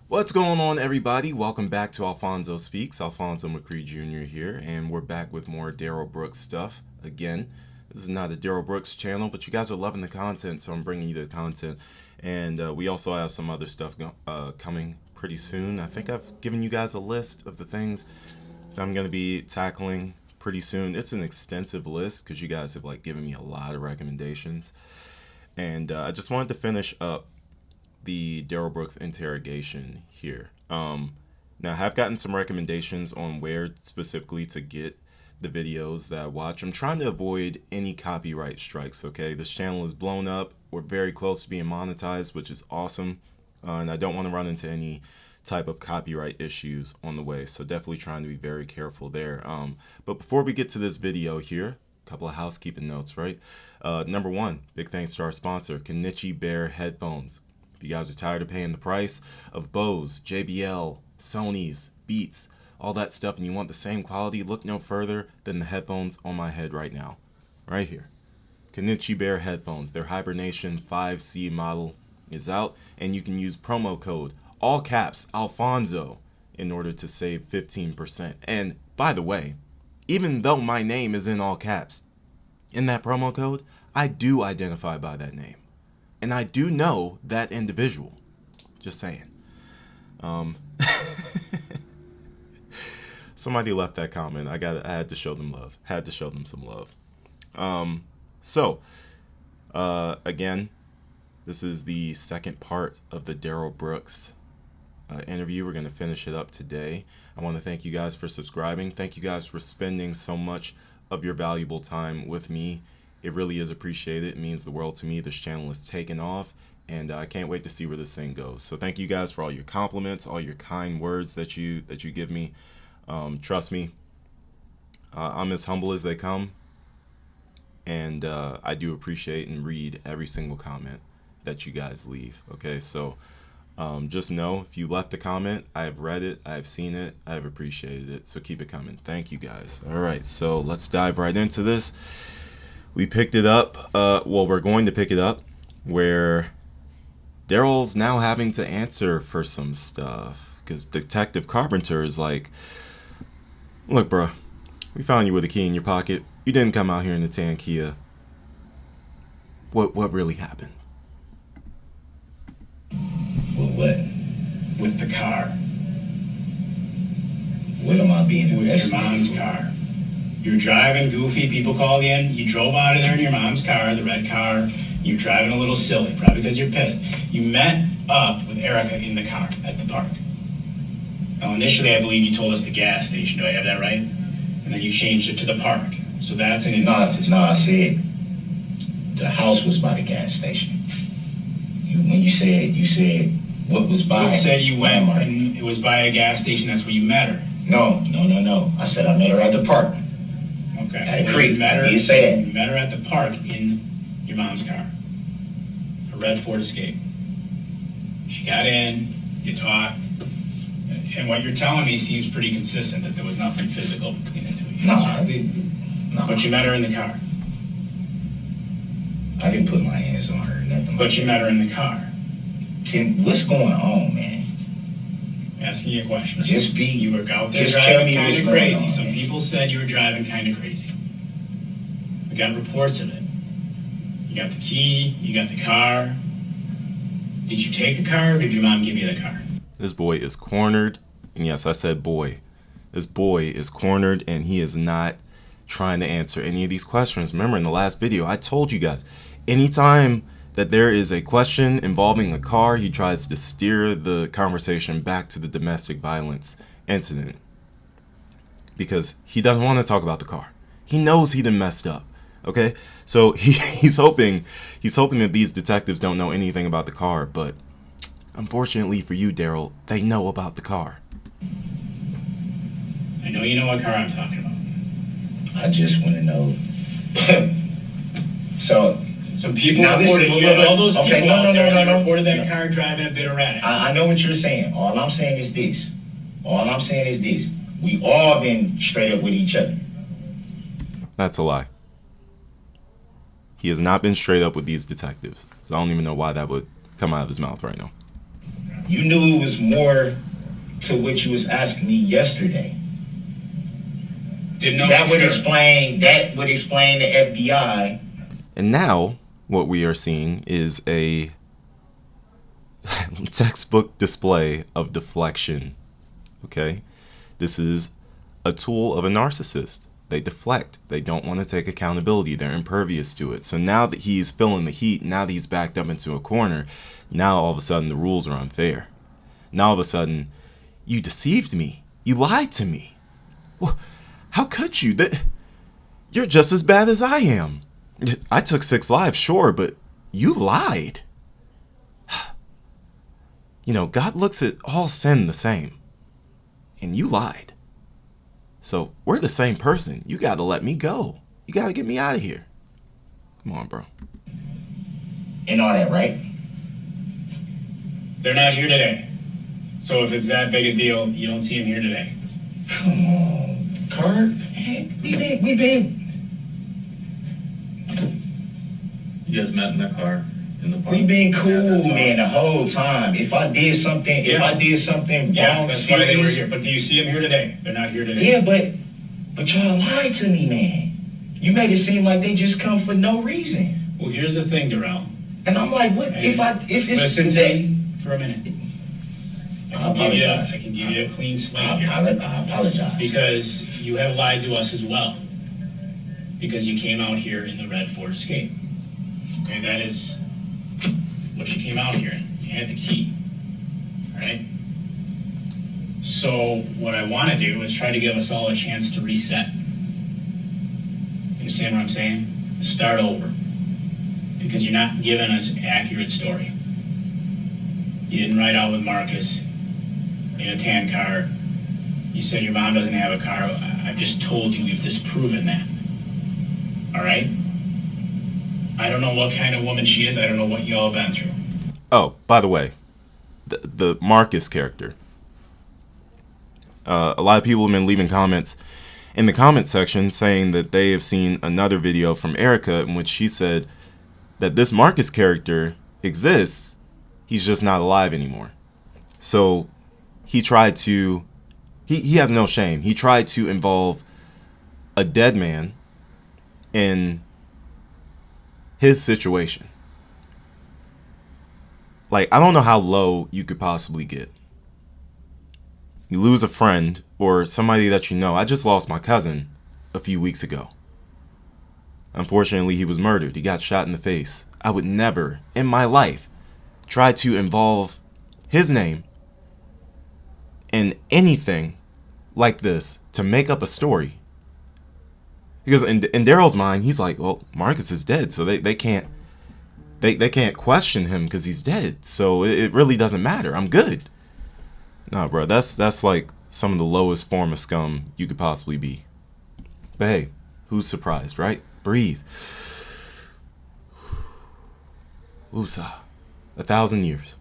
What's going on, everybody? Welcome back to Alfonso Speaks. Alfonso McCree Jr. here, and we're back with more Darrell Brooks stuff. Again, this is not a Darrell Brooks channel, but you guys are loving the content, so I'm bringing you the content. And we also have some other stuff coming pretty soon. I think I've given you guys a list of the things that I'm going to be tackling pretty soon. It's an extensive list because you guys have given me a lot of recommendations. And I just wanted to finish up the Darrell Brooks interrogation here. Now I have gotten some recommendations on where specifically to get the videos that I watch. I'm trying to avoid any copyright strikes, okay? This channel is blown up. We're very close to being monetized, which is awesome. And I don't want to run into any type of copyright issues on the way. So definitely trying to be very careful there. But before we get to this video here, a couple of housekeeping notes, right? Number one, big thanks to our sponsor, Kenichi Bear Headphones. If you guys are tired of paying the price of Bose, JBL, Sony's, Beats, all that stuff, and you want the same quality, look no further than the headphones on my head right now. Right here. Kenichi Bear Headphones. Their Hibernation 5C model is out, and you can use promo code, all caps, Alfonso, in order to save 15%. And, by the way, even though my name is in all caps, in that promo code, I do identify by that name. And I do know that individual. Just saying. Somebody left that comment. I had to show them love. Had to show them some love. Again, this is the second part of the Darrell Brooks interview. We're going to finish it up today. I want to thank you guys for subscribing. Thank you guys for spending so much of your valuable time with me. It really is appreciated. It means the world to me. This channel is taking off, and I can't wait to see where this thing goes. So thank you guys for all your compliments, all your kind words that you give me. Trust me, I'm as humble as they come, and I do appreciate and read every single comment that you guys leave. Okay, so just know if you left a comment, I've read it, I've seen it, I've appreciated it. So keep it coming. Thank you guys. All right, so let's dive right into this. We picked it up, we're going to pick it up where Darrell's now having to answer for some stuff because Detective Carpenter is like, look, bro, we found you with a key in your pocket. You didn't come out here in the tan Kia. What really happened? What? With the car. What am I being? With your mom's car. You're driving goofy, people called in, you drove out of there in your mom's car, the red car, you're driving a little silly, probably because you're pissed. You met up with Erica in the car at the park. Now initially I believe you told us the gas station, do I have that right? And then you changed it to the park. So that's an inconsistency. No, I said the house was by the gas station. When you said what was by. You said you went and it was by a gas station, that's where you met her. No. I said I met her at the park. Okay. At a creek. You met her, You say that. You met her at the park in your mom's car. A red Ford Escape. She got in, you talked, and what you're telling me seems pretty consistent, that there was nothing physical between the two of you. No, I didn't. No. But you met her in the car. I didn't put my hands on her. Nothing. But you met her in the car. Tim, what's going on, man? Asking you a question. Just be. You were out there Just tell driving me kind what's of going crazy. on, Some man. people said you were driving kind of crazy. We got reports of it. You got the key, you got the car. Did you take the car or did your mom give you the car? This boy is cornered. And yes, I said boy. This boy is cornered and he is not trying to answer any of these questions. Remember in the last video, I told you guys, anytime that there is a question involving a car, he tries to steer the conversation back to the domestic violence incident because he doesn't want to talk about the car. He knows he done messed up. Okay, so he's hoping that these detectives don't know anything about the car, but unfortunately for you, Darrell, they know about the car. I know you know what car I'm talking about. I just want to know. So. Some people Now, reported, all those okay, people no, out there no. reported that car driving a bit erratic. I know what you're saying. All I'm saying is this. We all been straight up with each other. That's a lie. He has not been straight up with these detectives, so I don't even know why that would come out of his mouth right now. You knew it was more to what you was asking me yesterday. Didn't know. That would explain the FBI. And now what we are seeing is a textbook display of deflection. Okay? This is a tool of a narcissist. They deflect. They don't want to take accountability. They're impervious to it. So now that he's feeling the heat, now that he's backed up into a corner, now all of a sudden the rules are unfair. Now all of a sudden, you deceived me. You lied to me. Well, how could you? You're just as bad as I am. I took 6 lives, sure, but you lied. You know, God looks at all sin the same. And you lied. So we're the same person. You got to let me go. You got to get me out of here. Come on, bro. And all that, right? They're not here today. So if it's that big a deal, you don't see them here today. Come on, Kurt. Hey, we been. You guys met in the car in the park. We been cool, man, the whole time. If I did something Yeah, wrong, that's why they were here. But do you see them here today? They're not here today. Yeah, but y'all lied to me, man. You made it seem like they just come for no reason. Well, here's the thing, Darrell. And I'm like, what if it's Listen today? to me for a minute. I apologize. I can give you a clean slate I here. apologize. Because you have lied to us as well. Because you came out here in the red Ford Escape. Okay, that is what you came out here in. You had the key. Alright? So what I want to do is try to give us all a chance to reset. Understand what I'm saying? Start over. Because you're not giving us an accurate story. You didn't ride out with Marcus in a tan car. You said your mom doesn't have a car. I've just told you we've disproven that. Alright? I don't know what kind of woman she is. I don't know what y'all have been through. Oh, by the way, the Marcus character. A lot of people have been leaving comments in the comment section saying that they have seen another video from Erica in which she said that this Marcus character exists. He's just not alive anymore. So he tried to, he has no shame. He tried to involve a dead man in his situation. Like, I don't know how low you could possibly get. You lose a friend or somebody that you know. I just lost my cousin a few weeks ago. Unfortunately, he was murdered. He got shot in the face. I would never in my life try to involve his name in anything like this to make up a story. Because in Darrell's mind, he's like, well, Marcus is dead, so they can't question him because he's dead. So it really doesn't matter. I'm good. Nah, bro, that's like some of the lowest form of scum you could possibly be. But hey, who's surprised, right? Breathe. Woosah. 1,000 years.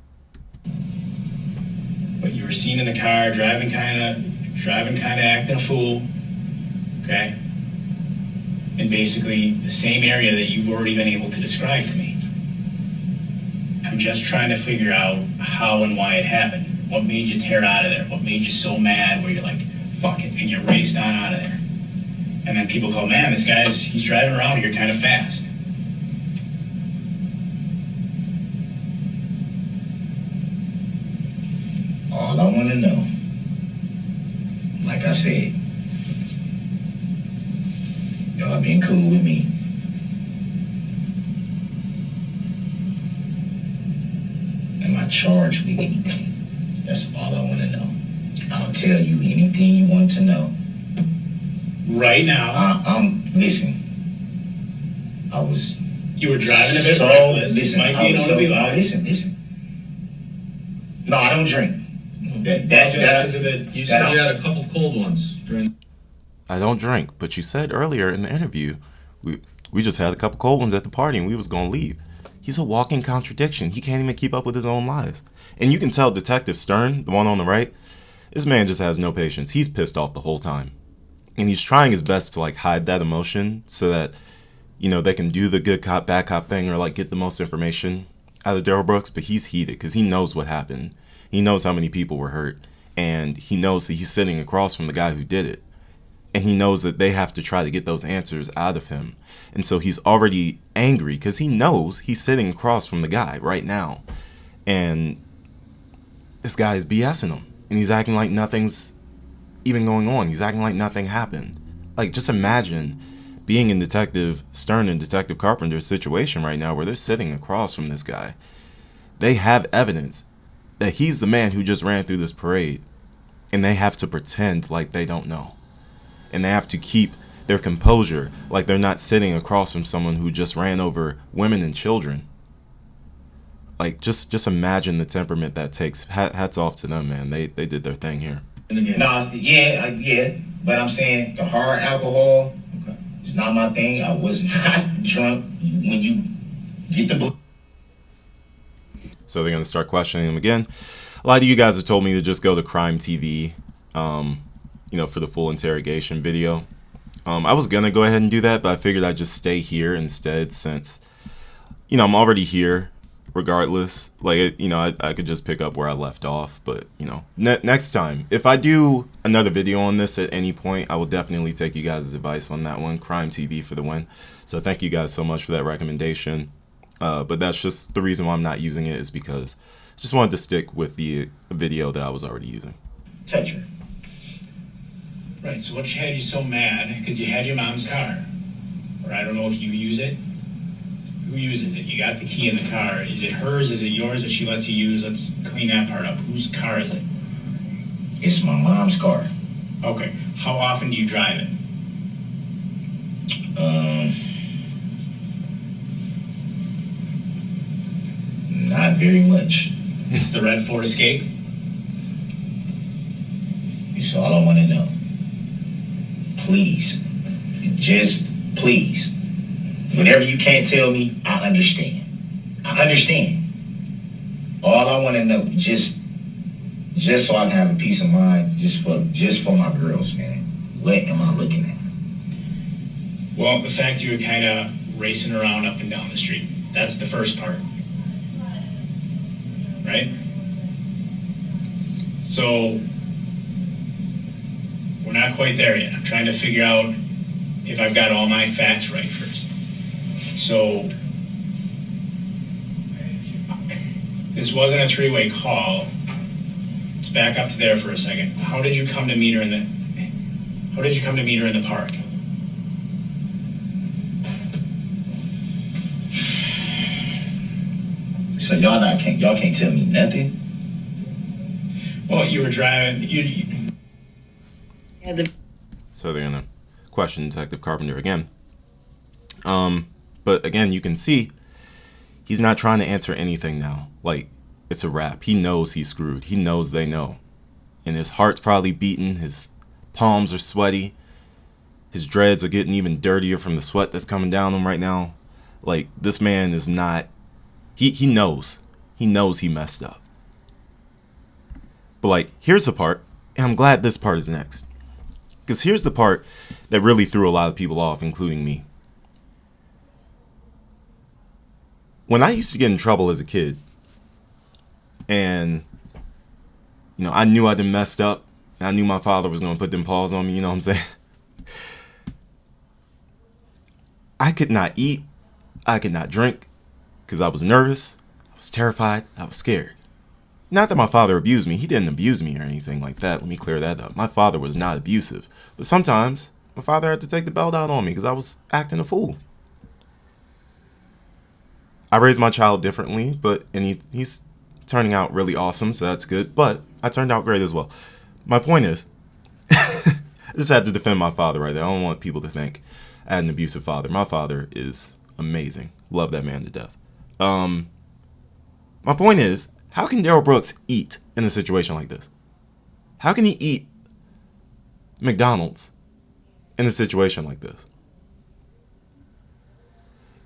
But you were seen in the car driving kind of acting a fool. Okay? In basically the same area that you've already been able to describe to me. I'm just trying to figure out how and why it happened. What made you tear out of there? What made you so mad where you're like, fuck it, and you raced on out of there? And then people go, man, he's driving around here kind of fast. All I want to know, like I said, y'all been cool with me. Am I charged with anything? That's all I want to know. I'll tell you anything you want to know. Right now, Listen. you were driving a bit So, reckless. listen. Listen. No, I don't drink. You said you had a couple cold ones during. I don't drink, but you said earlier in the interview, we just had a couple cold ones at the party and we was gonna leave. He's a walking contradiction. He can't even keep up with his own lies. And you can tell Detective Stern, the one on the right, this man just has no patience. He's pissed off the whole time. And he's trying his best to like hide that emotion so that, you know, they can do the good cop, bad cop thing or like get the most information out of Darrell Brooks, but he's heated because he knows what happened. He knows how many people were hurt. And he knows that he's sitting across from the guy who did it. And he knows that they have to try to get those answers out of him. And so he's already angry because he knows he's sitting across from the guy right now. And this guy is BSing him. And he's acting like nothing's even going on. He's acting like nothing happened. Like, just imagine being in Detective Stern and Detective Carpenter's situation right now where they're sitting across from this guy. They have evidence that he's the man who just ran through this parade. And they have to pretend like they don't know. And they have to keep their composure like they're not sitting across from someone who just ran over women and children. Like, just imagine the temperament that takes. Hats off to them, man. They did their thing here. No, yeah, but I'm saying the hard alcohol is not my thing. I was not drunk when you get the book. So they're going to start questioning him again. A lot of you guys have told me to just go to Crime TV, for the full interrogation video. I was going to go ahead and do that, but I figured I'd just stay here instead since, I'm already here regardless. Like, I could just pick up where I left off. But, next time, if I do another video on this at any point, I will definitely take you guys' advice on that one. Crime TV for the win. So thank you guys so much for that recommendation. But that's just the reason why I'm not using it, is because I just wanted to stick with the video that I was already using. Touch her. Right, so what had you so mad? Because you had your mom's car. Or I don't know if you use it. Who uses it? You got the key in the car. Is it hers? Is it yours that she lets you use? Let's clean that part up. Whose car is it? It's my mom's car. Okay. How often do you drive it? Not very much. The red Ford Escape? That's all I want to know. Please. Just please. Whatever you can't tell me, I understand. I understand. All I want to know, just so I can have a peace of mind, just for my girls, man. What am I looking at? Well, the fact you were kind of racing around up and down the street. That's the first part. Right? So, we're not quite there yet. I'm trying to figure out if I've got all my facts right first. So, this wasn't a three-way call. Let's back up to there for a second. How did you come to meet her in the park? So y'all can't tell me nothing? Well, you were driving. So they're gonna question Detective Carpenter again. But again, you can see he's not trying to answer anything now. Like, it's a wrap. He knows he's screwed. He knows they know. And his heart's probably beating. His palms are sweaty. His dreads are getting even dirtier from the sweat that's coming down him right now. Like, this man is not... He knows. He knows he messed up. But, like, here's the part. And I'm glad this part is next. Because here's the part that really threw a lot of people off, including me. When I used to get in trouble as a kid, and, I knew I done messed up, and I knew my father was going to put them paws on me, you know what I'm saying? I could not eat, I could not drink, because I was nervous, I was terrified, I was scared. Not that my father abused me. He didn't abuse me or anything like that. Let me clear that up. My father was not abusive. But sometimes, my father had to take the belt out on me because I was acting a fool. I raised my child differently, and he's turning out really awesome, so that's good. But I turned out great as well. My point is, I just had to defend my father right there. I don't want people to think I had an abusive father. My father is amazing. Love that man to death. My point is, how can Darrell Brooks eat in a situation like this? How can he eat McDonald's in a situation like this?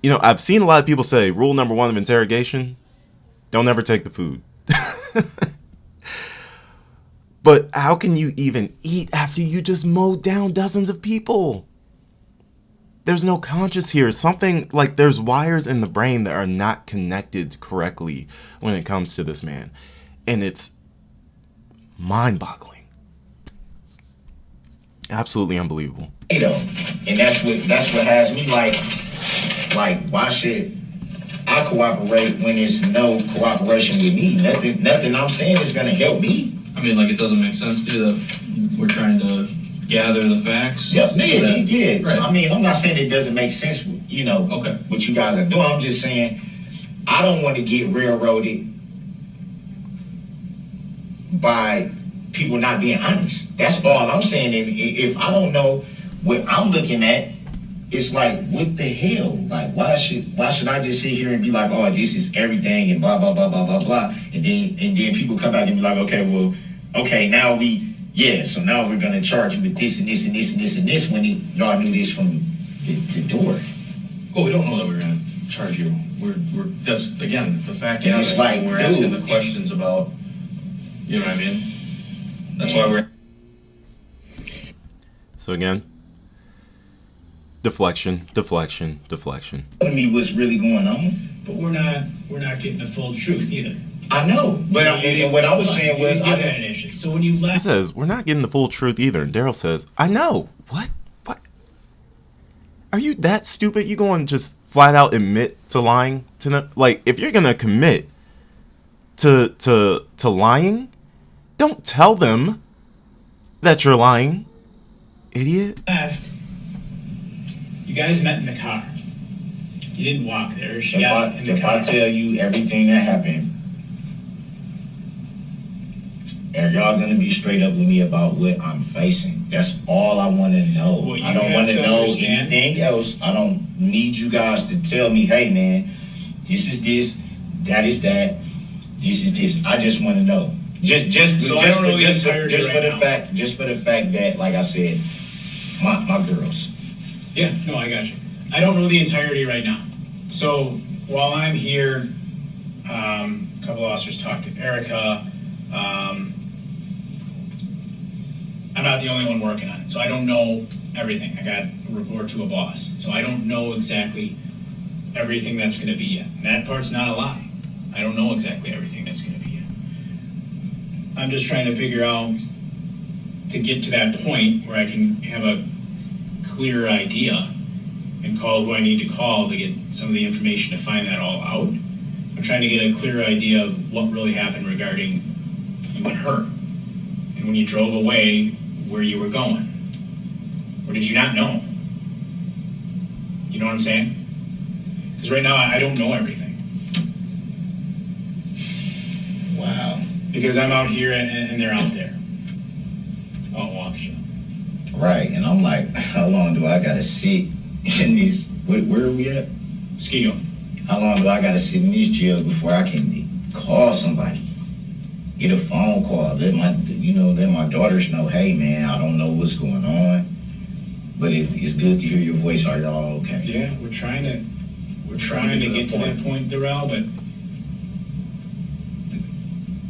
I've seen a lot of people say, rule number 1 of interrogation, don't ever take the food. But how can you even eat after you just mowed down dozens of people? There's no conscience here. Something like there's wires in the brain that are not connected correctly when it comes to this man. And it's Mind-boggling. Absolutely unbelievable. And that's what has me like why should I cooperate when there's no cooperation with me? Nothing I'm saying is gonna help me. I mean, like, it doesn't make sense to that we're trying to gather the facts. Yeah. Right. I mean, I'm not saying it doesn't make sense, you know, Okay. what you guys are doing. I'm just saying I don't want to get railroaded by people not being honest. That's all I'm saying. If I don't know what I'm looking at, it's like, what the hell? Like, why should I just sit here and be like, oh, this is everything and blah blah blah blah blah blah, and then people come back and be like, okay, now so now we're gonna charge you with this and this and this and this and this when y'all knew this from the door. Well, we don't know that we're gonna charge you. We're that's again the fact And is it's like, we're asking the questions about, you know what I mean? That's why we're. So again, deflection. Telling me what's really going on. But we're not getting the full truth either. I know, but what I was saying was, You had an issue. So when you He left, says, we're not getting the full truth either. And Darrell says, I know. What? Are you that stupid? You going to just flat out admit to lying to them? Like, if you're going to commit to lying, don't tell them that you're lying. Idiot. you guys met in the car. You didn't walk there. She got in the If car. I tell you everything that happened, and y'all gonna be straight up with me about what I'm facing. That's all I want to know. Well, I don't you want have to to know understand- anything else. I don't need you guys to tell me, hey man, this is this, that is that, this is this. I just want to know. Just for the fact that, like I said, my girls. Yeah, no, I got you. I don't know the entirety right now. So while I'm here, a couple officers talked to Erica. I'm not the only one working on it, so I don't know everything. I got a report to a boss, so I don't know exactly everything that's going to be yet. And that part's not a lie. I don't know exactly everything that's going to be yet. I'm just trying to figure out to get to that point where I can have a clear idea and call who I need to call to get some of the information to find that all out. I'm trying to get a clear idea of what really happened regarding you and her. And when you drove away, where you were going. Or did you not know? You know what I'm saying? Because right now, I don't know everything. Wow. Because I'm out here and they're out there. Oh, Waukesha. Right, and I'm like, how long do I gotta sit in these? Where are we at? Skigo. How long do I gotta sit in these jails before I can call somebody? Get a phone call, let my daughters know, hey man, I don't know what's going on, but it's good to hear your voice. Are y'all okay? Yeah, we're trying to get to that point, Darrell, but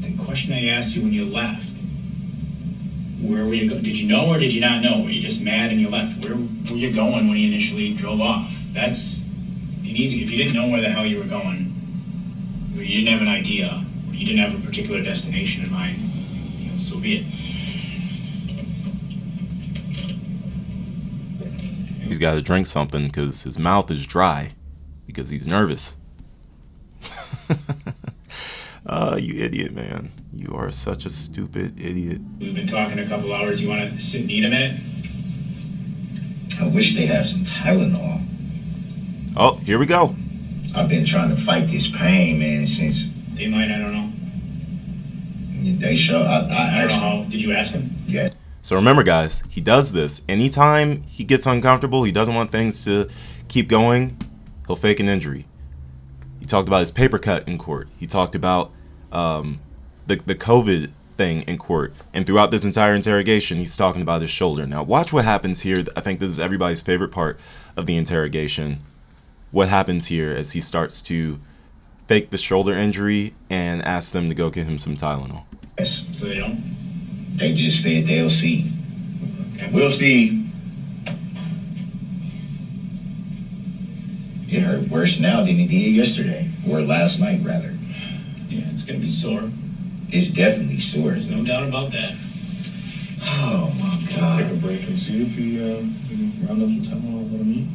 the question I asked you when you left, where were you going? Did you know or did you not know? Were you just mad and you left? Where were you going when you initially drove off? That's easy. If you didn't know where the hell you were going, or you didn't have an idea, or you didn't have a particular destination in mind, so be it. He's got to drink something because his mouth is dry because he's nervous. You idiot, man. You are such a stupid idiot. We've been talking a couple hours. You want to sit and eat a minute? I wish they had some Tylenol. Oh, here we go. I've been trying to fight this pain, man, since They might, I don't know. they show. I don't know how. Did you ask them? Yeah. So remember, guys, he does this. Anytime he gets uncomfortable, he doesn't want things to keep going, he'll fake an injury. He talked about his paper cut in court. He talked about the COVID thing in court. And throughout this entire interrogation, he's talking about his shoulder. Now, watch what happens here. I think this is everybody's favorite part of the interrogation. What happens here as he starts to fake the shoulder injury and ask them to go get him some Tylenol. So they don't? They just said they'll see. Okay. We'll see. It hurt worse now than it did yesterday, or last night rather. Yeah, it's going to be sore. It's definitely sore. No doubt about that. Oh my God. Take a break and see if we round up some Tylenol and let him eat.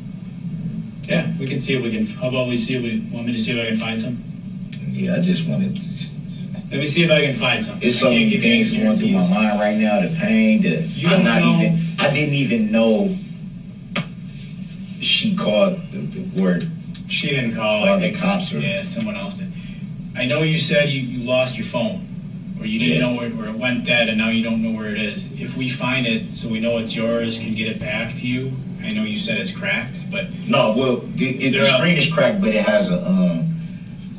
Yeah, we can see if we can. How about we see if we want me to see if I can find some? Yeah, I just wanted. Let me see if I can find some. It's so many things going through my mind right now. The pain, I didn't even know she called the word. She didn't call. I think the cops or someone else did. I know you said you lost your phone, or you didn't know where it went dead, and now you don't know where it is. If we find it, so we know it's yours, can get it back to you. I know you said it's cracked, but no. Well, the screen is cracked, but it has a.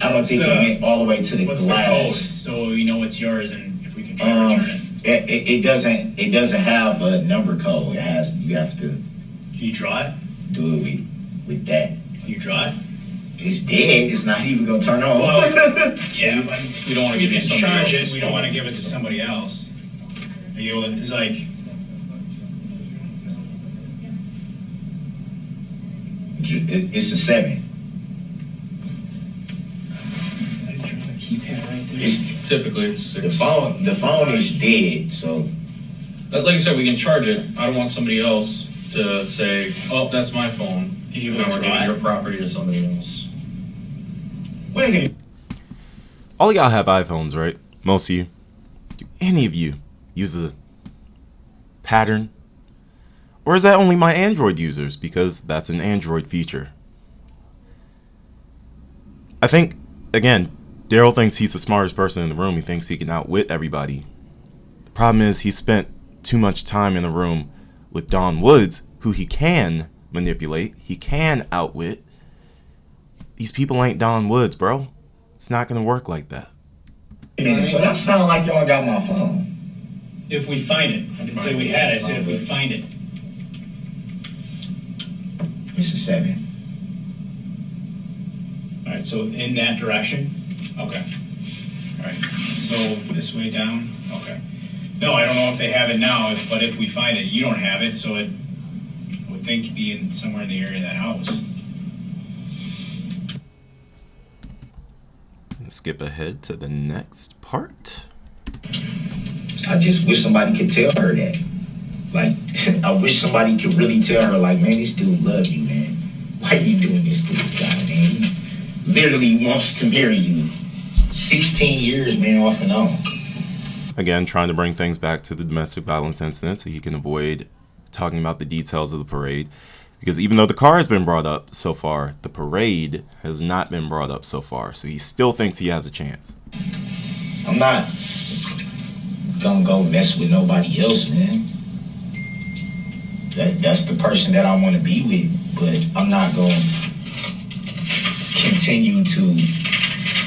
I don't think it went all the way to the glass. The code, so we know it's yours, and if we can try to return it. It doesn't have a number code. You have to. Can you draw it? Do it with that. Can you draw it? It's dead. It's not even gonna turn on. Well, yeah, but we don't want to give it to somebody else. We don't want to give it to somebody else. It's like. It's a 7. Typically, it's 6. The phone is dead, so. Like I said, we can charge it. I don't want somebody else to say, "Oh, that's my phone." Now we're giving your property to somebody else. All of y'all have iPhones, right? Most of you. Do any of you use a pattern? Or is that only my Android users? Because that's an Android feature. I think, again, Darrell thinks he's the smartest person in the room. He thinks he can outwit everybody. The problem is he spent too much time in the room with Don Woods, who he can manipulate. He can outwit. These people ain't Don Woods, bro. It's not going to work like that. So that sounds like y'all got my phone. If we find it. I didn't say we had it. I said if we find it. It's a 7. All right, so in that direction? Okay. All right, so this way down? Okay. No, I don't know if they have it now, but if we find it, you don't have it, so it I would think be in somewhere in the area of that house. Let's skip ahead to the next part. I just wish somebody could tell her that. Like, I wish somebody could really tell her, like, man, this dude loves you, man. Why are you doing this to this guy, man? He literally wants to marry you. 16 years, man, off and on. Again, trying to bring things back to the domestic violence incident so he can avoid talking about the details of the parade. Because even though the car has been brought up so far, the parade has not been brought up so far. So he still thinks he has a chance. I'm not gonna go mess with nobody else, man. That's the person that I want to be with. But I'm not gonna continue to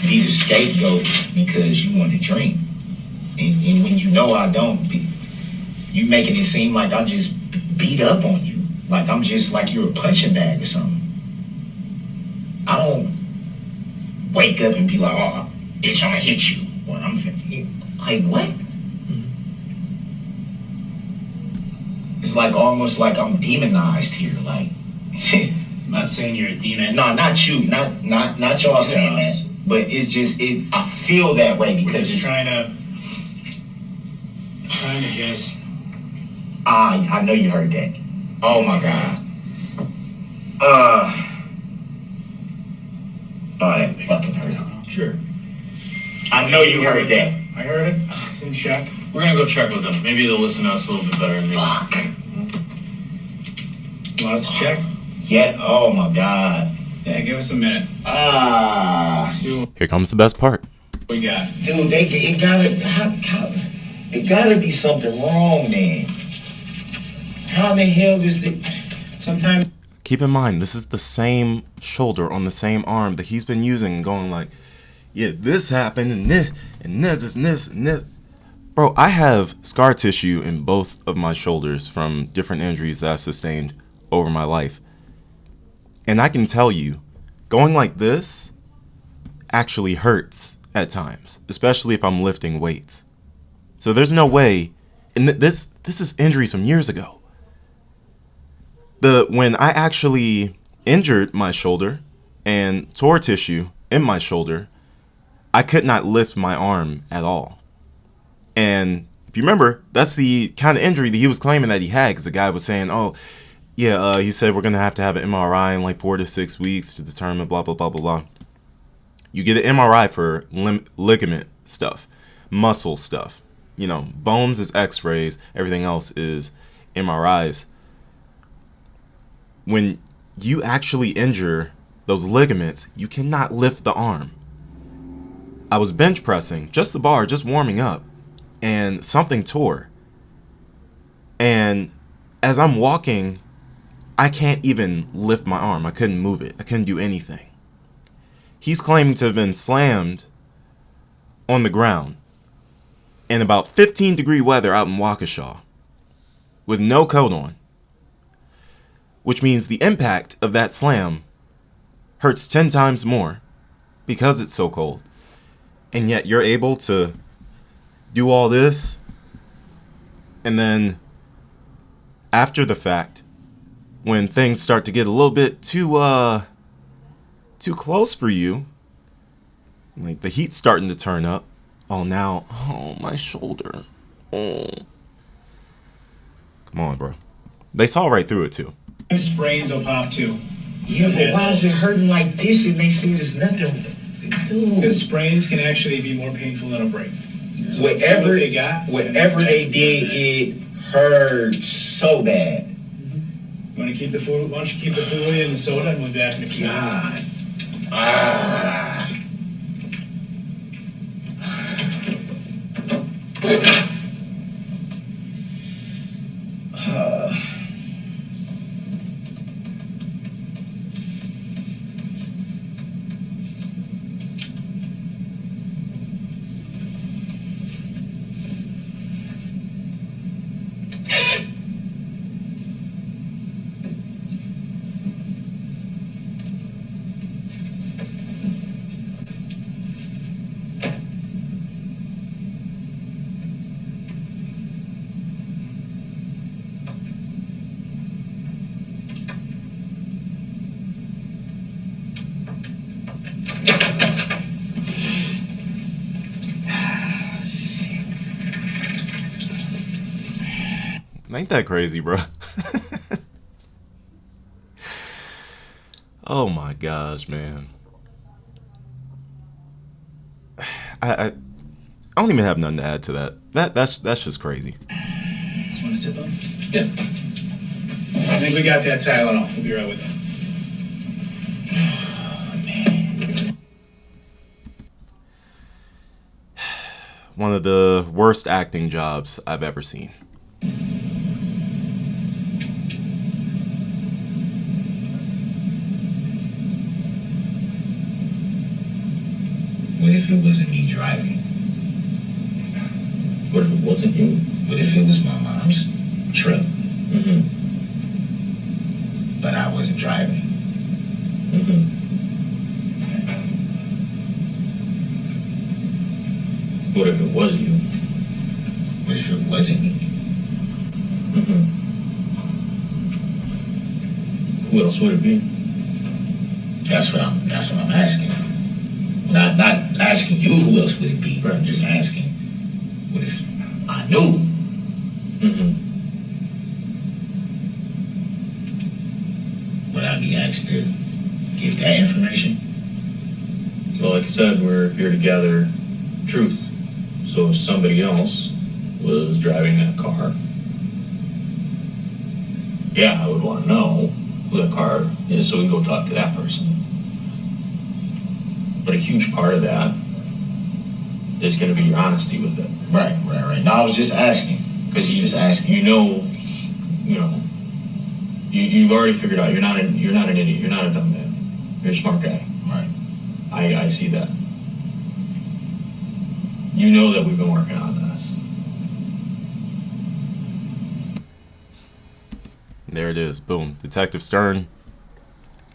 be the scapegoat because you want to drink. And when you know I don't, you making it seem like I just beat up on you. Like I'm just like you're a punching bag or something. I don't wake up and be like, oh, bitch, I'm gonna hit you. Or I'm like, what? It's like almost like I'm demonized here. Like, I'm not saying you're a demon. No, not you. Not y'all saying that. But it's just, I feel that way because you're trying to guess. I know you heard that. Oh my God. That fucking hurt. Sure. I know you heard that. I heard it. It's in check. We're gonna go check with them. Maybe they'll listen to us a little bit better. Fuck. You want us to check? Yeah. Oh my God. Yeah, give us a minute. Here comes the best part. What we got? Dude, it gotta be something wrong, man. How the hell is it? Sometimes. Keep in mind, this is the same shoulder on the same arm that he's been using and going like, yeah, this happened and this and this and this and this. Bro, I have scar tissue in both of my shoulders from different injuries that I've sustained over my life. And I can tell you, going like this actually hurts at times, especially if I'm lifting weights. So there's no way, and this is injuries from years ago. When I actually injured my shoulder and tore tissue in my shoulder, I could not lift my arm at all. And if you remember, that's the kind of injury that he was claiming that he had, because the guy was saying, oh, yeah, he said we're going to have an MRI in like 4 to 6 weeks to determine blah, blah, blah, blah, blah. You get an MRI for ligament stuff, muscle stuff. You know, bones is x-rays, everything else is MRIs. When you actually injure those ligaments, you cannot lift the arm. I was bench pressing, just the bar, just warming up, and something tore. And as I'm walking, I can't even lift my arm. I couldn't move it. I couldn't do anything. He's claiming to have been slammed on the ground in about 15-degree weather out in Waukesha with no coat on, which means the impact of that slam hurts 10 times more because it's so cold. And yet you're able to do all this, and then after the fact, when things start to get a little bit too close for you, like the heat's starting to turn up. Oh, now, oh, my shoulder. Oh. Come on, bro. They saw right through it, too. Sprains will pop, too. Yeah, but why is it hurting like this? It makes it there's nothing to do. Because sprains can actually be more painful than a break. Whatever they did, it hurt so bad. Why don't you keep the food and the soda, and we'll be back in a few. God. Ain't that crazy, bro? Oh my gosh, man. I don't even have nothing to add to that. That's just crazy. Just want to tip on? Yeah. I think we got that Tylenol. We'll be right with them. One of the worst acting jobs I've ever seen. What if it wasn't me driving? What if it wasn't you? What if it was my mom's truck? Mm-hmm. But I wasn't driving? Mm-hmm. What if it was you? What if it wasn't me? Mm-hmm. Who else would it be? That's what I'm asking. Not asking you who else would it be, but I'm just asking, what if I knew? Mm-hmm. Would I be asked to give that information? Well, like I said, we're here to gather truth. So if somebody else was driving that car, yeah, I would want to know who that car is so we can go talk to that person. But a huge part of that is going to be your honesty with it. Right. No, I was just asking, because he was asking. You've already figured out you're not an idiot. You're not a dumb man. You're a smart guy. Right. I see that. You know that we've been working on this. There it is. Boom. Detective Stern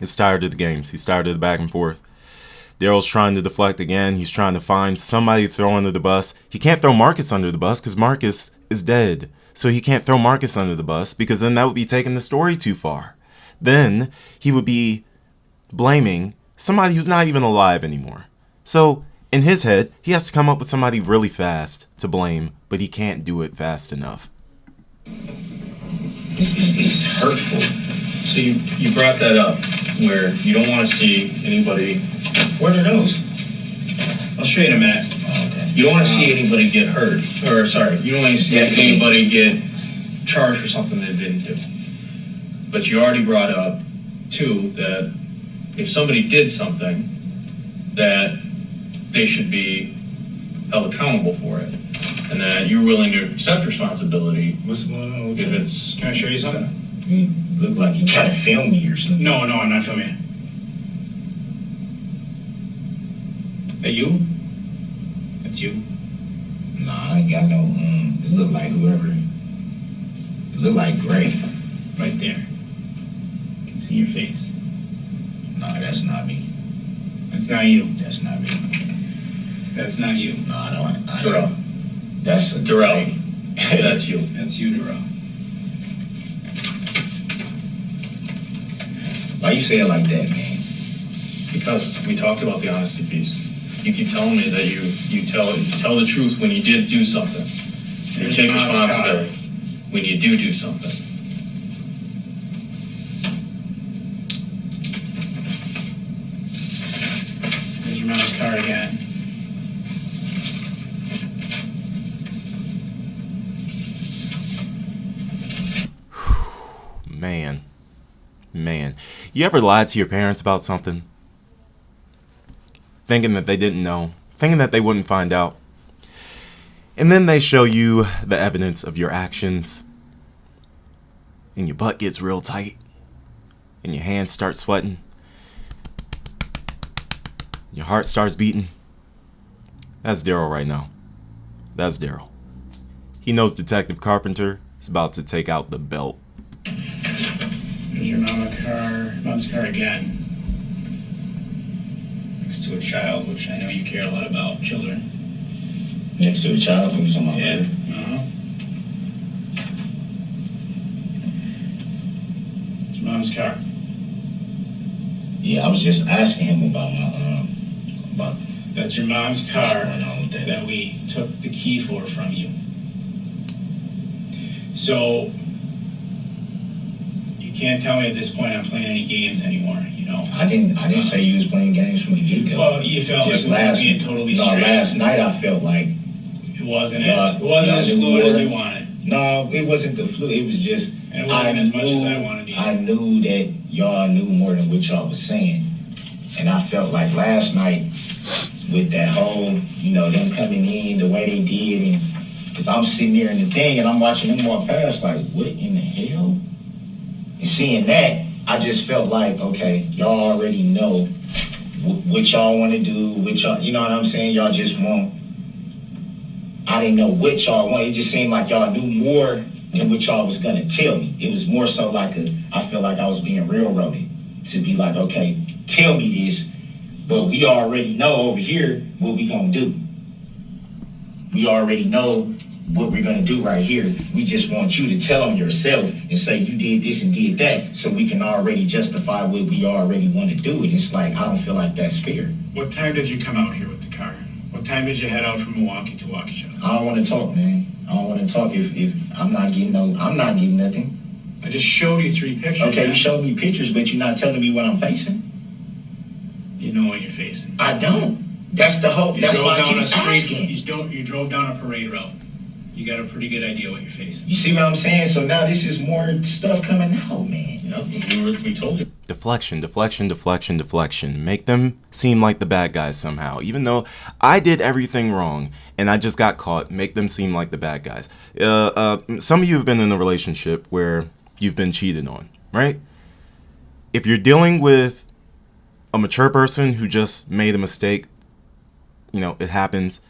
is tired of the games. He's tired of the back and forth. Darrell's trying to deflect again. He's trying to find somebody to throw under the bus. He can't throw Marcus under the bus because Marcus is dead. So he can't throw Marcus under the bus because then that would be taking the story too far. Then he would be blaming somebody who's not even alive anymore. So In his head, he has to come up with somebody really fast to blame, but he can't do it fast enough. It's hurtful. So you brought that up, where you don't want to see anybody. What are those? I'll show you in a minute. Okay. You don't want to see anybody get hurt, or sorry, you don't want to see anybody get charged for something they didn't do. But you already brought up, too, that if somebody did something, that they should be held accountable for it, and that you're willing to accept responsibility. What's going on with If that? it's Can I show you something? You look like you trying to film me or something. No, I'm not filming you. That you? That's you? Nah, I ain't got no, it look like whoever. It look like Gray. Right there. See your face. Nah, that's not me. That's not you. That's not me. That's not you. Nah, I don't. Darrell. That's a Darrell. That's you. That's you, Darrell. Why you say it like that, man? Because we talked about the honesty piece. You keep telling me that you tell the truth when you did do something. You take responsibility when you do something. There's your mom's car again. Man. You ever lied to your parents about something? Thinking that they didn't know. Thinking that they wouldn't find out. And then they show you the evidence of your actions. And your butt gets real tight. And your hands start sweating. Your heart starts beating. That's Darrell right now. That's Darrell. He knows Detective Carpenter is about to take out the belt. There's your mom's car again. Next to a child, which I know you care a lot about, children. Next to a child who's on my bed. It's your mom's car. Yeah, I was just asking him about That's your mom's car what's going on with that. that we took the key for from you. So, you can't tell me at this point I'm playing any games anymore, you know? I didn't say you was playing games from the get-go. Well, you felt like Just we were being totally straight. last night I felt like It wasn't Yeah, as fluid as yeah, we wanted. no, it wasn't the flu. It was just And it wasn't as much as I wanted either. I knew that y'all knew more than what y'all was saying, and I felt like last night with that whole, them coming in the way they did, and because I'm sitting there in the thing and I'm watching them walk past, like, what in the hell? And seeing that, I just felt like, okay, y'all already know what y'all want to do, what y'all, you know what I'm saying? Y'all just want. I didn't know what y'all want. It just seemed like y'all knew more than what y'all was gonna tell me. It was more so like I feel like I was being railroaded to be like, okay, tell me this, but we already know over here what we gonna do. We already know what we're gonna do right here. We just want you to tell them yourself and say you did this and did that, so we can already justify what we already want to do. And it's like I don't feel like that's fair. What time did you come out here with the car? What time did you head out from Milwaukee to Waukesha? I don't want to talk, man. I don't want to talk if I'm not getting nothing. I just showed you 3 pictures. Okay, man. you showed me pictures, but you're not telling me what I'm facing. You know what you're facing. I don't. That's the hope. You That's drove why I down keep a street. asking. You drove down a parade route. You got a pretty good idea what you're facing. You see what I'm saying? So now this is more stuff coming out, man. We told you. Deflection. Make them seem like the bad guys somehow. Even though I did everything wrong and I just got caught, make them seem like the bad guys. Some of you have been in a relationship where you've been cheated on, right? If you're dealing with a mature person who just made a mistake, it happens.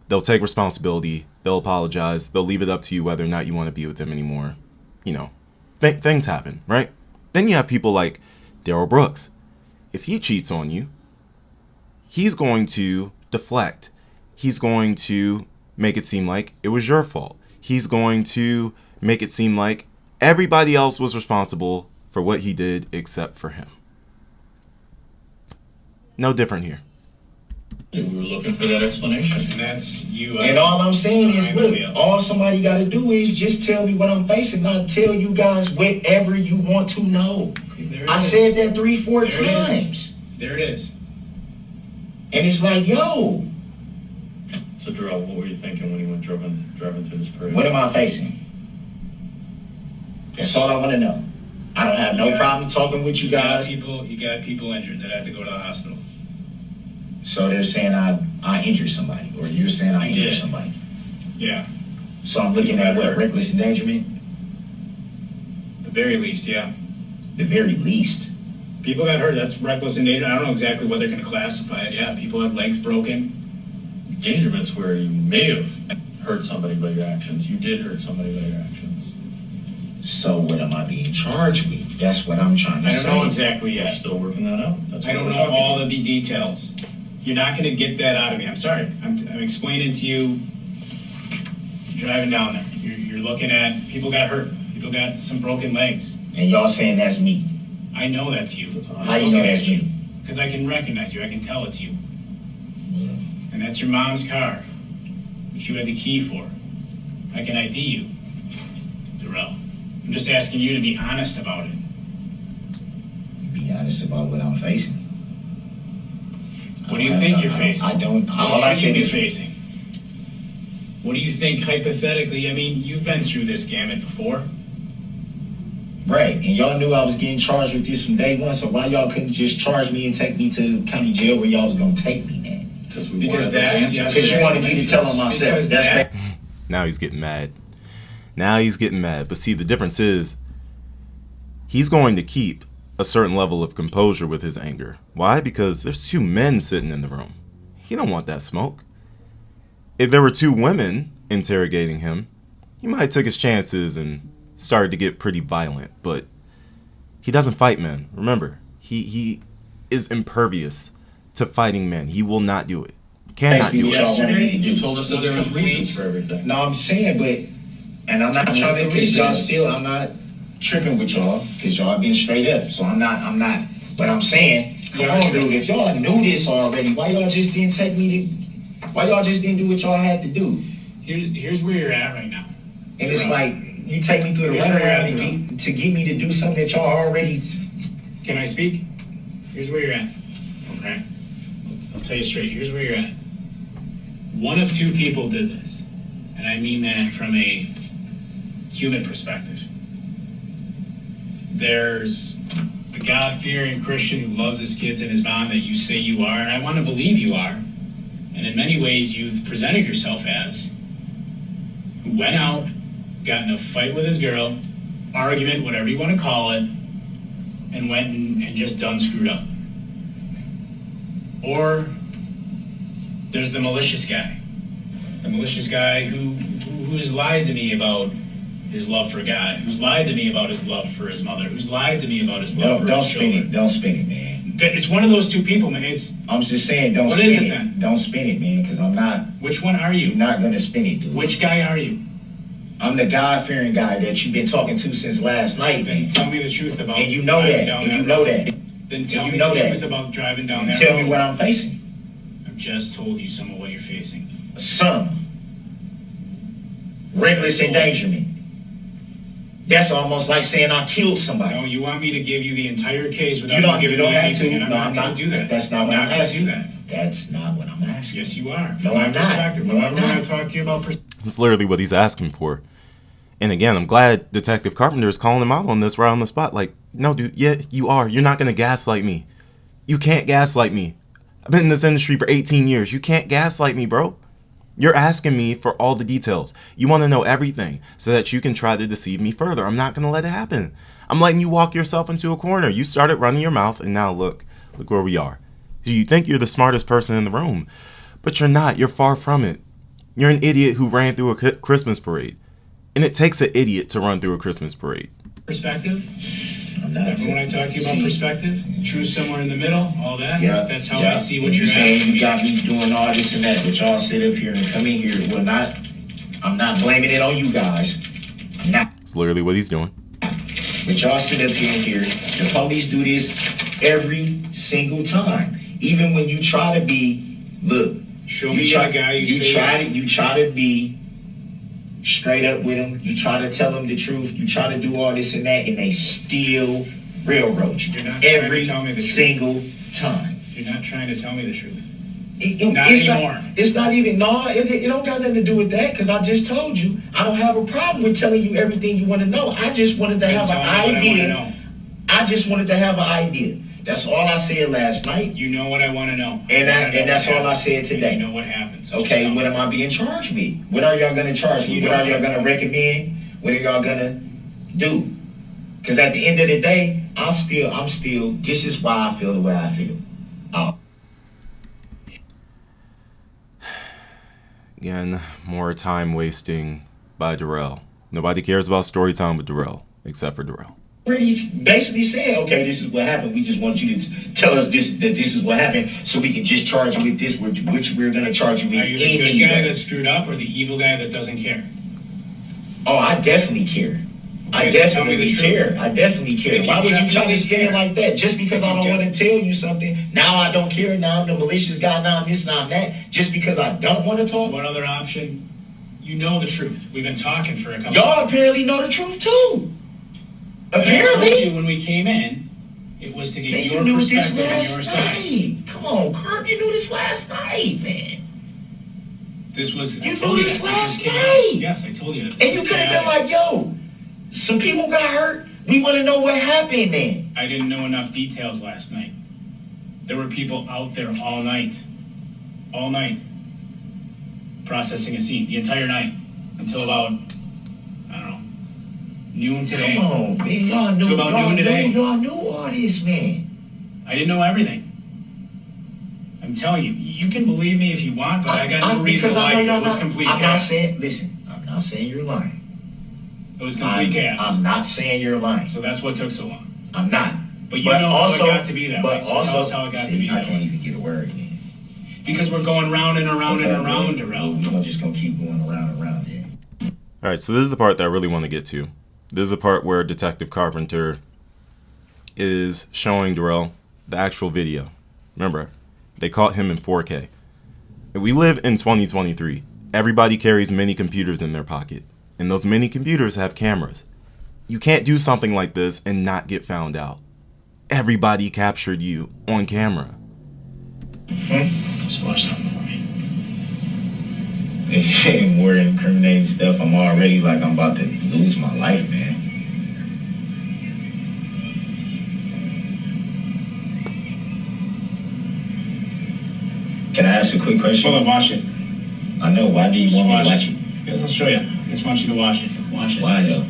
They'll take responsibility. They'll apologize. They'll leave it up to you whether or not you want to be with them anymore. Things happen, right? Then you have people like Darrell Brooks. If he cheats on you, he's going to deflect. He's going to make it seem like it was your fault. He's going to make it seem like everybody else was responsible for what he did except for him. No different here. We were looking for that explanation. And that's you. And all I'm saying is, look, all somebody got to do is just tell me what I'm facing, not tell you guys whatever you want to know. I said that 3-4 times. There it is. And it's like, yo. So, Darrell, what were you thinking when you went driving through this parade? What am I facing? That's all I want to know. I don't have no problem talking with you guys. You got people injured that have to go to the hospital. So they're saying I injured somebody, or you're saying I injured somebody. Yeah. So I'm looking at what, reckless endangerment? The very least, yeah. The very least. People got hurt. That's reckless endangerment. I don't know exactly what they're going to classify it. Yeah, people have legs broken. Endangerment's where you may have hurt somebody by your actions. You did hurt somebody by your actions. So what am I being charged with? That's what I'm trying to say. I don't know exactly yet. We're still working that out. I don't know all of the details. You're not going to get that out of me. I'm sorry. I'm explaining to you. Driving down there, you're looking at people got hurt. People got some broken legs. And y'all saying that's me. I know that's you. How you know that's you? Because I can recognize you. I can tell it's you. And that's your mom's car, which you had the key for. I can ID you, Darrell. I'm just asking you to be honest about it. Be honest about what I'm facing. What do you think you're facing? I don't. All I can be facing. What do you think hypothetically? I mean, you've been through this gamut before. Right, and y'all knew I was getting charged with this from day one, so why y'all couldn't just charge me and take me to county jail where y'all was gonna take me, man? Because you wanted me to tell on myself. Now he's getting mad. Now he's getting mad. But see, the difference is he's going to keep a certain level of composure with his anger. Why? Because there's 2 men sitting in the room. He don't want that smoke. If there were 2 women interrogating him, he might have took his chances and started to get pretty violent. But he doesn't fight men. Remember, he is impervious to fighting men. He will not do it. Cannot do it. You told us that there was reasons for everything. No, I'm saying, but, and I'm not trying to piss y'all still, I'm not tripping with y'all, because y'all being straight up, so I'm not, but I'm saying, come on, dude, if y'all knew this already, why y'all just didn't why y'all just didn't do what y'all had to do? Here's where you're at right now. And it's like, you take me through the runaround to get me to do something that y'all already... Can I speak? Here's where you're at, okay? I'll tell you straight, here's where you're at. One of 2 people did this, and I mean that from a human perspective. There's the God-fearing Christian who loves his kids and his mom that you say you are, and I want to believe you are, and in many ways you've presented yourself as, who went out, got in a fight with his girl, argument, whatever you want to call it, and went and just done screwed up. Or there's the malicious guy. The malicious guy who's lied to me about his love for God, who's lied to me about his love for his mother, who's lied to me about his love for his children. Don't spin it, man. It's one of those 2 people, man. I'm just saying, don't spin it. Then? Don't spin it, man, because I'm not... Which one are you? I'm not going to spin it, dude. Which guy are you? I'm the God-fearing guy that you've been talking to since last night, man. Tell me the truth about... And you know that. And you know that. Then tell me the truth about driving down that road. Tell me what I'm facing. I've just told you some of what you're facing. Some. Reckless endangerment. That's almost like saying I killed somebody. No, you want me to give you the entire case without you don't giving me me anything, to. and I'm not going to do that. That's not what I'm asking. Do that. That's not what I'm asking. Yes, you are. No, I'm not. No, I'm not. I talk to you about... That's literally what he's asking for. And again, I'm glad Detective Carpenter is calling him out on this right on the spot. Like, no, dude, yeah, you are. You're not going to gaslight me. You can't gaslight me. I've been in this industry for 18 years. You can't gaslight me, bro. You're asking me for all the details. You want to know everything so that you can try to deceive me further. I'm not going to let it happen. I'm letting you walk yourself into a corner. You started running your mouth, and now look where we are. You think you're the smartest person in the room, but you're not. You're far from it. You're an idiot who ran through a Christmas parade. And it takes an idiot to run through a Christmas parade. Perspective? Remember when I talk to you about perspective? Truth somewhere in the middle, all that? Yeah. That's how I see what you're saying. You got me doing all this and that, but y'all sit up here and come in here. Well, I'm not blaming it on you guys. I'm not. It's literally what he's doing. But y'all sit up here. The police do this every single time. Even when you try to be Look, Show me a guy you try to be straight up with him. You try to tell them the truth. You try to do all this and that, and they still railroad you every single time. You're not trying to tell me the truth. Not anymore. It's not even, no, it don't got nothing to do with that, because I just told you, I don't have a problem with telling you everything you want to know. I just wanted to have an idea. I just wanted to have an idea. That's all I said last night. You know what I want to know. And that's all I said today. You know what happens. Okay, what am I being charged with? What are y'all going to charge me? What are y'all going to recommend? What are y'all going to do? Because at the end of the day, I'm still, this is why I feel the way I feel. Again, more time wasting by Darrell. Nobody cares about story time with Darrell, except for Darrell. Where he basically said, okay, this is what happened. We just want you to tell us that this is what happened, so we can just charge you with this, which we're going to charge you with. Are you the good guy that's screwed up, or the evil guy that doesn't care? Oh, I definitely care. I definitely care. Why would you try to stand like that? Just because I don't want to tell you something, now I don't care, now I'm the malicious guy, now I'm this, now I'm that, just because I don't want to talk? One other option, you know the truth. We've been talking for a couple Y'all apparently know the truth too. Apparently. I told you when we came in, it was to get your perspective and your side. Come on, Kirk, you knew this last night, man. This was, you knew this last night. Yes, I told you. And you could have been like, yo, some people got hurt. We want to know what happened then. I didn't know enough details last night. There were people out there all night, processing a scene, the entire night, until about, I don't know, noon today. Come on, man. Y'all knew all this, man. I didn't know everything. I'm telling you, you can believe me if you want, but I got no reason why it was complete chaos. I'm not saying you're lying. It was complete chaos. I'm not saying you're lying. So that's what took so long. I'm not. But you know how it got to be that way. Also, tell us how it got to be that way. I can't even get a word in. Because we're going round and around and around, Darrell. We're just going to keep going around and around here. All right, so this is the part that I really want to get to. This is the part where Detective Carpenter is showing Darrell the actual video. Remember, they caught him in 4K. We live in 2023. Everybody carries mini computers in their pocket, and those mini computers have cameras. You can't do something like this and not get found out. Everybody captured you on camera. Just watch something for me. It's more incriminating stuff. I'm already like I'm about to lose my life, man. Can I ask a quick question? Hold on, watch it. I know. Why do you want me to watch it? Yes, I'll show you. I just want you to watch it. Watch it. Why though?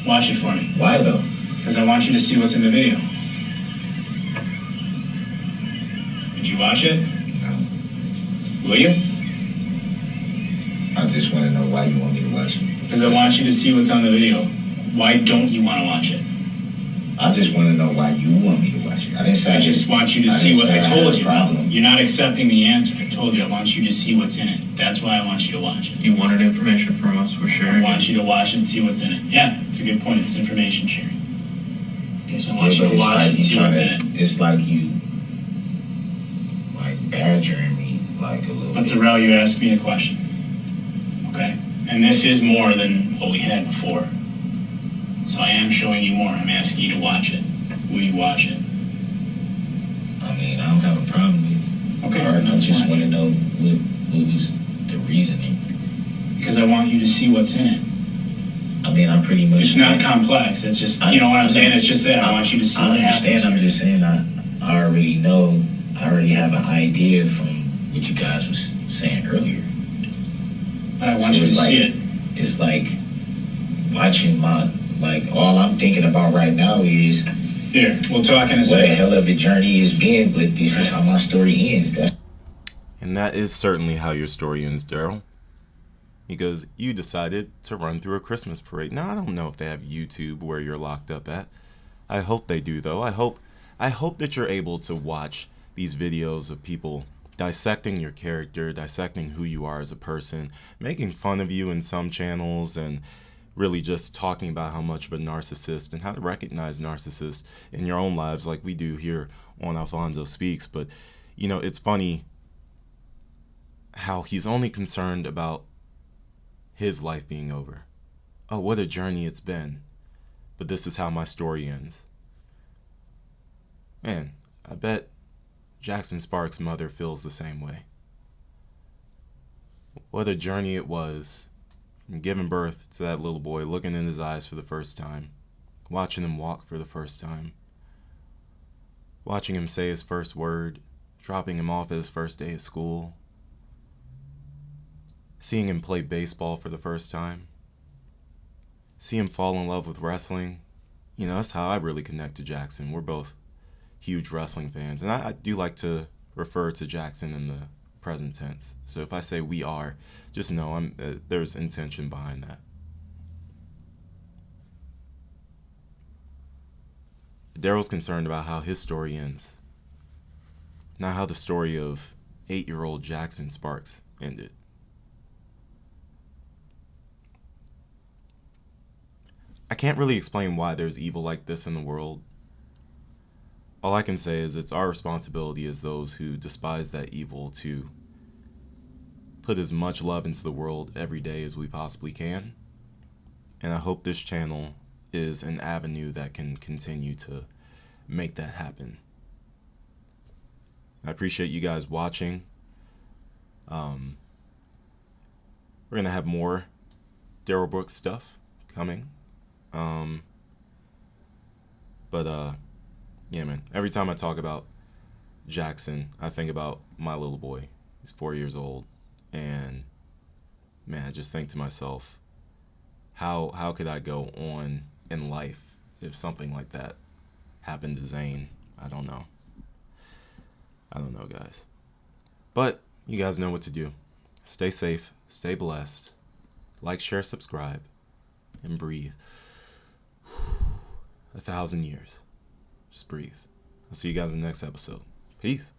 Watch it for me. Why though? Because I want you to see what's in the video. Did you watch it? No. Will you? I just want to know why you want me to watch it. Because I want you to see what's on the video. Why don't you want to watch it? I just want to know why you want me to watch it. I didn't say I just want you to see what I told you. Problem. You're not accepting the answer. I told you I want you to see what's in it. That's why I want you to watch it. You wanted information from us, we're I sharing. want you to watch it and see what's in it. Yeah, it's a good point. It's information sharing. Yes, I want you to watch it and see what's in it. It's like you, like, badgering me, like, a little But bit. Darrell, you asked me a question. Okay? And this is more than what we had before. So I am showing you more. I'm asking you to watch it. Will you watch it? I mean, I don't have a problem with it. Okay, I that's just fine. want to know what was the reasoning. Because I want you to see what's in it. I mean, I'm pretty much... It's not complex. It's just, you know what I'm saying? It's just that. I want you to see I what understand. happens. I'm just saying I already know. I already have an idea from what you guys was saying earlier. But I want you to see it. It's like watching like, all I'm thinking about right now is Here, we'll talk in a what a second. hell of a journey it's been, but this is how my story ends. And that is certainly how your story ends, Darrell. Because you decided to run through a Christmas parade. Now, I don't know if they have YouTube where you're locked up at. I hope they do, though. I hope that you're able to watch these videos of people dissecting your character, dissecting who you are as a person, making fun of you in some channels, and really just talking about how much of a narcissist and how to recognize narcissists in your own lives like we do here on Alfonso Speaks. But, you know, it's funny. how he's only concerned about his life being over. Oh, what a journey it's been. But this is how my story ends. Man, I bet Jackson Sparks' mother feels the same way. What a journey it was from giving birth to that little boy, looking in his eyes for the first time, watching him walk for the first time, watching him say his first word, dropping him off at his first day of school, seeing him play baseball for the first time, see him fall in love with wrestling. You know, that's how I really connect to Jackson. We're both huge wrestling fans, and I do like to refer to Jackson in the present tense. So if I say we are, just know there's intention behind that. Darrell's concerned about how his story ends, not how the story of 8-year-old Jackson Sparks ended. I can't really explain why there's evil like this in the world. All I can say is it's our responsibility as those who despise that evil to put as much love into the world every day as we possibly can. And I hope this channel is an avenue that can continue to make that happen. I appreciate you guys watching. We're going to have more Darrell Brooks stuff coming. Yeah, man, every time I talk about Jackson, I think about my little boy. He's 4 years old, and man, I just think to myself, how could I go on in life if something like that happened to Zane? I don't know, guys. But you guys know what to do. Stay safe, stay blessed, like, share, subscribe, and breathe. 1,000 years. Just breathe. I'll see you guys in the next episode. Peace.